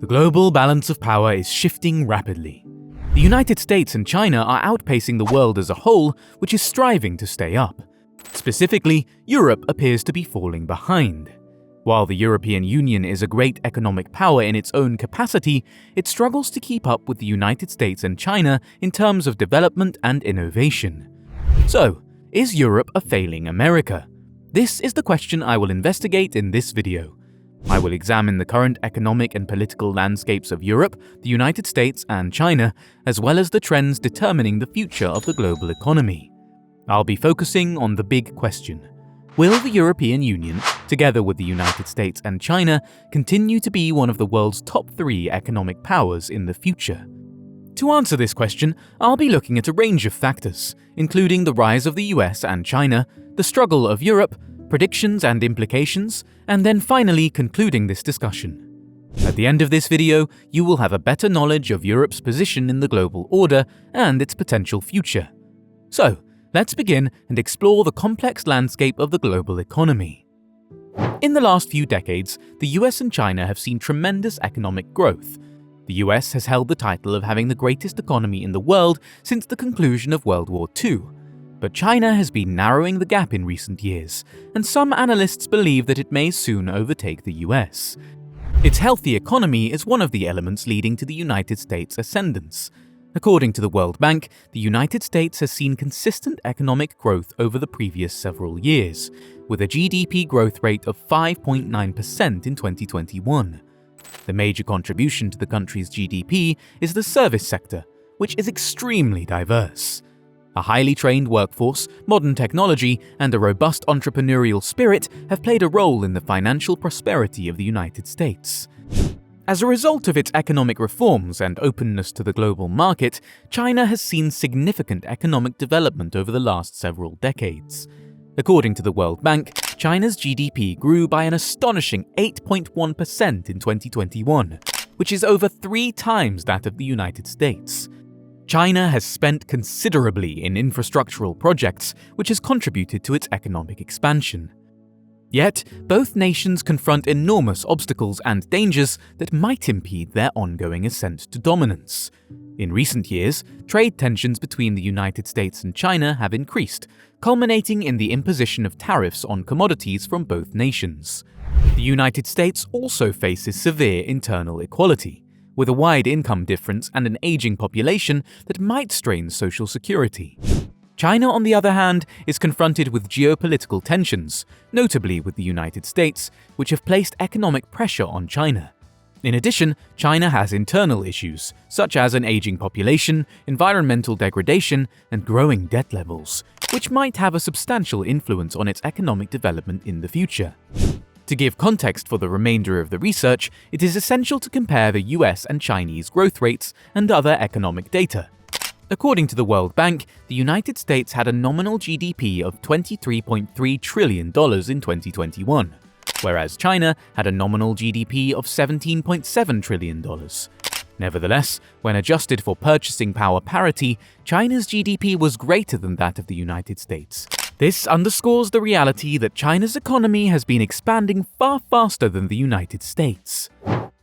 The global balance of power is shifting rapidly. The United States and China are outpacing the world as a whole, which is striving to stay up. Specifically, Europe appears to be falling behind. While the European Union is a great economic power in its own capacity, it struggles to keep up with the United States and China in terms of development and innovation. So, is Europe a failing America? This is the question I will investigate in this video. I will examine the current economic and political landscapes of Europe, the United States, and China, as well as the trends determining the future of the global economy. I'll be focusing on the big question: will the European Union, together with the United States and China, continue to be one of the world's top 3 economic powers in the future? To answer this question, I'll be looking at a range of factors, including the rise of the US and China, the struggle of Europe, predictions and implications, and then finally concluding this discussion. At the end of this video, you will have a better knowledge of Europe's position in the global order and its potential future. So, let's begin and explore the complex landscape of the global economy. In the last few decades, the US and China have seen tremendous economic growth. The US has held the title of having the greatest economy in the world since the conclusion of World War II. But China has been narrowing the gap in recent years, and some analysts believe that it may soon overtake the US. Its healthy economy is one of the elements leading to the United States' ascendance. According to the World Bank, the United States has seen consistent economic growth over the previous several years, with a GDP growth rate of 5.9% in 2021. The major contribution to the country's GDP is the service sector, which is extremely diverse. A highly trained workforce, modern technology, and a robust entrepreneurial spirit have played a role in the financial prosperity of the United States. As a result of its economic reforms and openness to the global market, China has seen significant economic development over the last several decades. According to the World Bank, China's GDP grew by an astonishing 8.1% in 2021, which is over 3 times that of the United States. China has spent considerably in infrastructural projects, which has contributed to its economic expansion. Yet, both nations confront enormous obstacles and dangers that might impede their ongoing ascent to dominance. In recent years, trade tensions between the United States and China have increased, culminating in the imposition of tariffs on commodities from both nations. The United States also faces severe internal inequality, with a wide income difference and an aging population that might strain social security. China, on the other hand, is confronted with geopolitical tensions, notably with the United States, which have placed economic pressure on China. In addition, China has internal issues, such as an aging population, environmental degradation, and growing debt levels, which might have a substantial influence on its economic development in the future. To give context for the remainder of the research, it is essential to compare the US and Chinese growth rates and other economic data. According to the World Bank, the United States had a nominal GDP of $23.3 trillion in 2021, whereas China had a nominal GDP of $17.7 trillion. Nevertheless, when adjusted for purchasing power parity, China's GDP was greater than that of the United States. This underscores the reality that China's economy has been expanding far faster than the United States.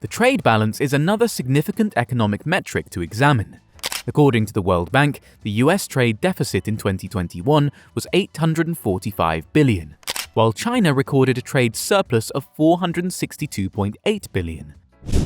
The trade balance is another significant economic metric to examine. According to the World Bank, the US trade deficit in 2021 was $845 billion, while China recorded a trade surplus of $462.8 billion.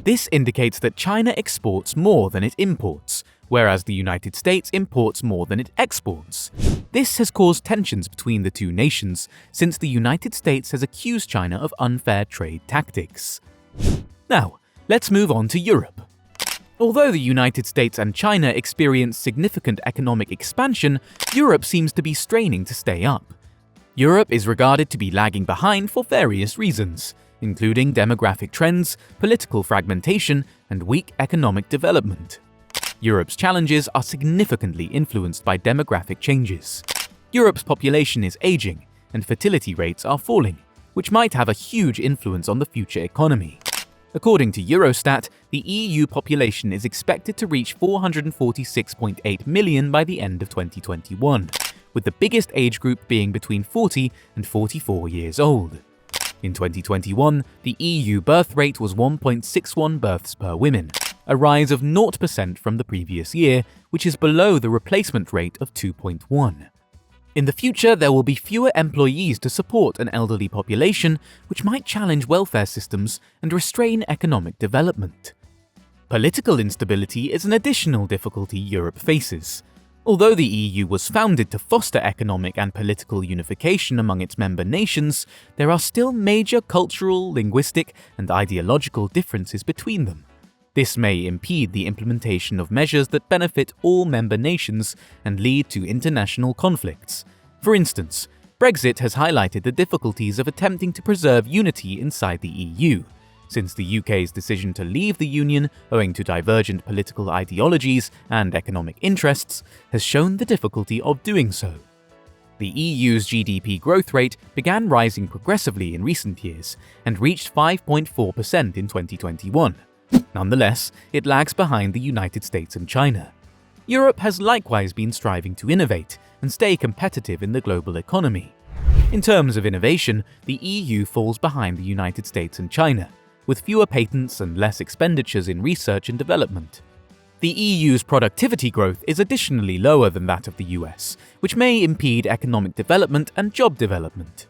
This indicates that China exports more than it imports, whereas the United States imports more than it exports. This has caused tensions between the two nations, since the United States has accused China of unfair trade tactics. Now, let's move on to Europe. Although the United States and China experience significant economic expansion, Europe seems to be straining to stay up. Europe is regarded to be lagging behind for various reasons, including demographic trends, political fragmentation, and weak economic development. Europe's challenges are significantly influenced by demographic changes. Europe's population is aging, and fertility rates are falling, which might have a huge influence on the future economy. According to Eurostat, the EU population is expected to reach 446.8 million by the end of 2021, with the biggest age group being between 40 and 44 years old. In 2021, the EU birth rate was 1.61 births per woman, a rise of 0% from the previous year, which is below the replacement rate of 2.1. In the future, there will be fewer employees to support an elderly population, which might challenge welfare systems and restrain economic development. Political instability is an additional difficulty Europe faces. Although the EU was founded to foster economic and political unification among its member nations, there are still major cultural, linguistic, and ideological differences between them. This may impede the implementation of measures that benefit all member nations and lead to international conflicts. For instance, Brexit has highlighted the difficulties of attempting to preserve unity inside the EU, since the UK's decision to leave the Union owing to divergent political ideologies and economic interests has shown the difficulty of doing so. The EU's GDP growth rate began rising progressively in recent years and reached 5.4% in 2021. Nonetheless, it lags behind the United States and China. Europe has likewise been striving to innovate and stay competitive in the global economy. In terms of innovation, the EU falls behind the United States and China, with fewer patents and less expenditures in research and development. The EU's productivity growth is additionally lower than that of the US, which may impede economic development and job development.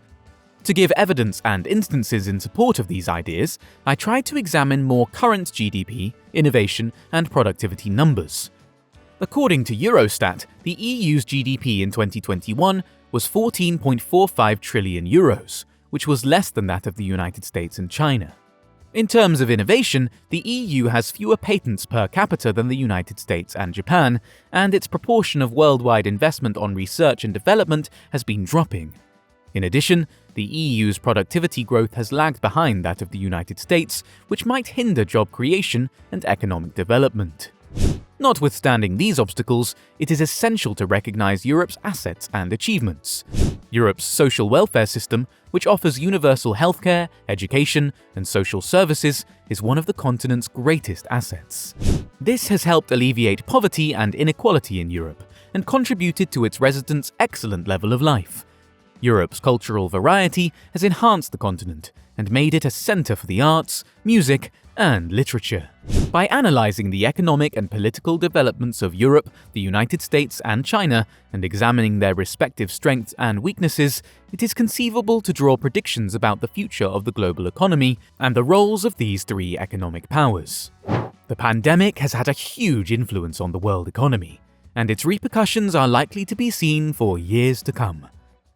To give evidence and instances in support of these ideas, I tried to examine more current GDP, innovation, and productivity numbers. According to Eurostat, the EU's GDP in 2021 was 14.45 trillion euros, which was less than that of the United States and China. In terms of innovation, the EU has fewer patents per capita than the United States and Japan, and its proportion of worldwide investment on research and development has been dropping. In addition, the EU's productivity growth has lagged behind that of the United States, which might hinder job creation and economic development. Notwithstanding these obstacles, it is essential to recognize Europe's assets and achievements. Europe's social welfare system, which offers universal healthcare, education, and social services, is one of the continent's greatest assets. This has helped alleviate poverty and inequality in Europe, and contributed to its residents' excellent level of life. Europe's cultural variety has enhanced the continent and made it a center for the arts, music, and literature. By analyzing the economic and political developments of Europe, the United States, and China, and examining their respective strengths and weaknesses, it is conceivable to draw predictions about the future of the global economy and the roles of these three economic powers. The pandemic has had a huge influence on the world economy, and its repercussions are likely to be seen for years to come.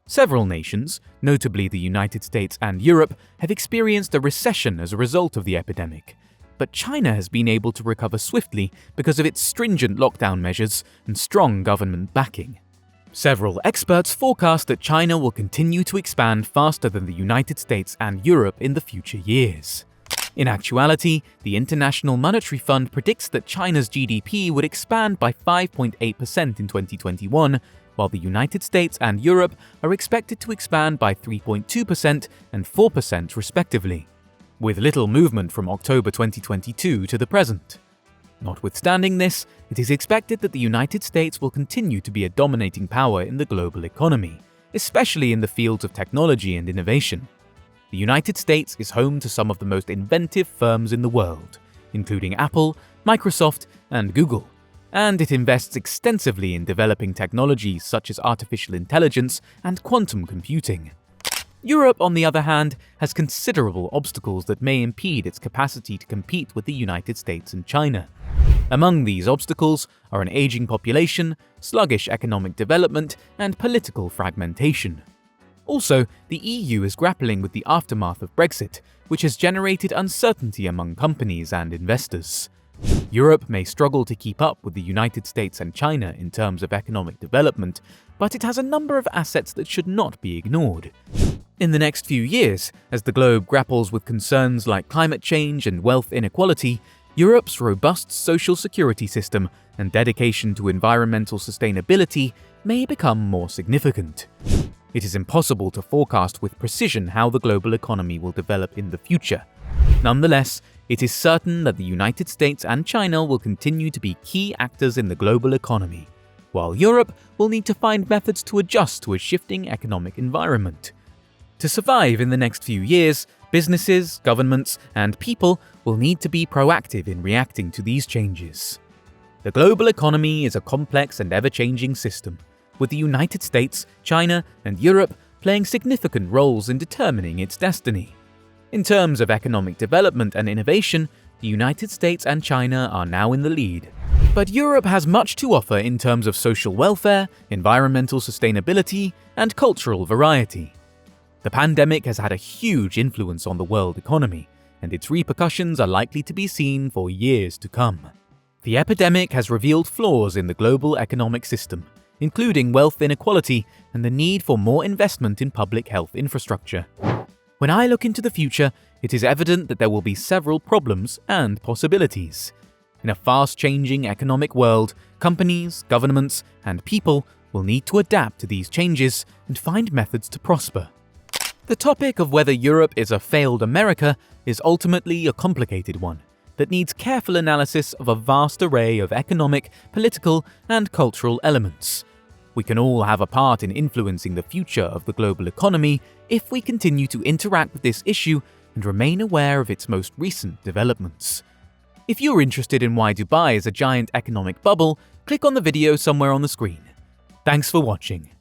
Several nations, notably the United States and Europe, have experienced a recession as a result of the epidemic, but China has been able to recover swiftly because of its stringent lockdown measures and strong government backing. Several experts forecast that China will continue to expand faster than the United States and Europe in the future years. In actuality, the International Monetary Fund predicts that China's GDP would expand by 5.8% in 2021, while the United States and Europe are expected to expand by 3.2% and 4% respectively, with little movement from October 2022 to the present. Notwithstanding this, it is expected that the United States will continue to be a dominating power in the global economy, especially in the fields of technology and innovation. The United States is home to some of the most inventive firms in the world, including Apple, Microsoft, and Google, and it invests extensively in developing technologies such as artificial intelligence and quantum computing. Europe, on the other hand, has considerable obstacles that may impede its capacity to compete with the United States and China. Among these obstacles are an aging population, sluggish economic development, and political fragmentation. Also, the EU is grappling with the aftermath of Brexit, which has generated uncertainty among companies and investors. Europe may struggle to keep up with the United States and China in terms of economic development, but it has a number of assets that should not be ignored. In the next few years, as the globe grapples with concerns like climate change and wealth inequality, Europe's robust social security system and dedication to environmental sustainability may become more significant. It is impossible to forecast with precision how the global economy will develop in the future. Nonetheless, it is certain that the United States and China will continue to be key actors in the global economy, while Europe will need to find methods to adjust to a shifting economic environment. To survive in the next few years, businesses, governments, and people will need to be proactive in reacting to these changes. The global economy is a complex and ever-changing system, with the United States, China, and Europe playing significant roles in determining its destiny. In terms of economic development and innovation, the United States and China are now in the lead. But Europe has much to offer in terms of social welfare, environmental sustainability, and cultural variety. The pandemic has had a huge influence on the world economy, and its repercussions are likely to be seen for years to come. The epidemic has revealed flaws in the global economic system, including wealth inequality and the need for more investment in public health infrastructure. When I look into the future, it is evident that there will be several problems and possibilities. In a fast-changing economic world, companies, governments, and people will need to adapt to these changes and find methods to prosper. The topic of whether Europe is a failed America is ultimately a complicated one that needs careful analysis of a vast array of economic, political, and cultural elements. We can all have a part in influencing the future of the global economy if we continue to interact with this issue and remain aware of its most recent developments. If you're interested in why Dubai is a giant economic bubble, click on the video somewhere on the screen. Thanks for watching.